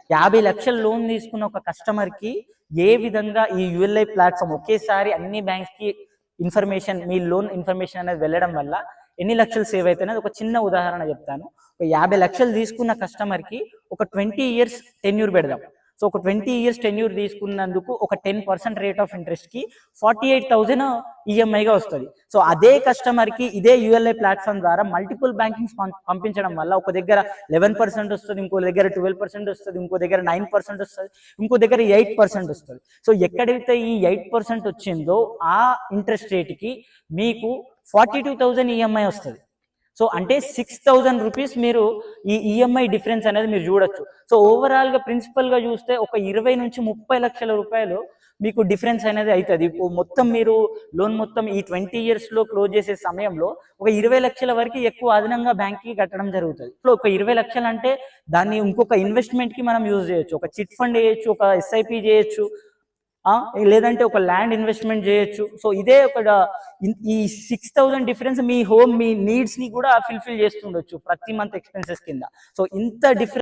50 లక్షల లోన్ తీసుకున్న ఒక కస్టమర్కి ఏ విధంగా ఈ యుఎల్ఐ ప్లాట్ఫామ్ ఒకేసారి అన్ని బ్యాంక్స్కి ఇన్ఫర్మేషన్, మీ లోన్ ఇన్ఫర్మేషన్ అనేది వెళ్ళడం వల్ల ఎన్ని లక్షలు సేవ్ అవుతాయి ఒక చిన్న ఉదాహరణ చెప్తాను. ఒక 50 లక్షలు తీసుకున్న కస్టమర్కి ఒక 20 years టెన్యూర్ పెడదాం. సో ఒక 20 years టెన్యూర్ తీసుకున్నందుకు ఒక 10% రేట్ ఆఫ్ ఇంట్రెస్ట్కి 48,000 ఈఎంఐగా వస్తుంది. సో అదే కస్టమర్కి ఇదే యూఎల్ఐ ప్లాట్ఫామ్ ద్వారా మల్టిపుల్ బ్యాంకింగ్స్ పంపించడం వల్ల ఒక దగ్గర 11% వస్తుంది, ఇంకో దగ్గర 12% వస్తుంది, ఇంకో దగ్గర 9% వస్తుంది, ఇంకో దగ్గర 8% వస్తుంది. సో ఎక్కడైతే ఈ 8% వచ్చిందో ఆ ఇంట్రెస్ట్ రేట్కి మీకు 42,000 ఈఎంఐ వస్తుంది. సో అంటే 6,000 రూపీస్ మీరు ఈ ఈఎంఐ డిఫరెన్స్ అనేది మీరు చూడొచ్చు. సో ఓవరాల్గా ప్రిన్సిపల్గా చూస్తే ఒక 20 నుంచి 30 లక్షల రూపాయలు మీకు డిఫరెన్స్ అనేది అవుతుంది. మొత్తం మీరు లోన్ మొత్తం ఈ 20 yearsలో క్లోజ్ చేసే సమయంలో ఒక 20 లక్షల వరకు ఎక్కువ అదనంగా బ్యాంక్కి కట్టడం జరుగుతుంది. సో ఒక 20 లక్షలు అంటే దాన్ని ఇంకొక ఇన్వెస్ట్మెంట్కి మనం యూజ్ చేయొచ్చు. ఒక చిట్ ఫండ్ చేయొచ్చు, ఒక ఎస్ఐపి చేయొచ్చు, లేదంటే ఒక ల్యాండ్ ఇన్వెస్ట్మెంట్ చేయొచ్చు. సో ఇదే ఒక ఈ 6,000 డిఫరెన్స్ మీ నీడ్స్ ని కూడా ఫుల్ఫిల్ చేస్తుండొచ్చు ప్రతి మంత్ ఎక్స్పెన్సెస్ కింద. సో ఇంత డిఫరెన్స్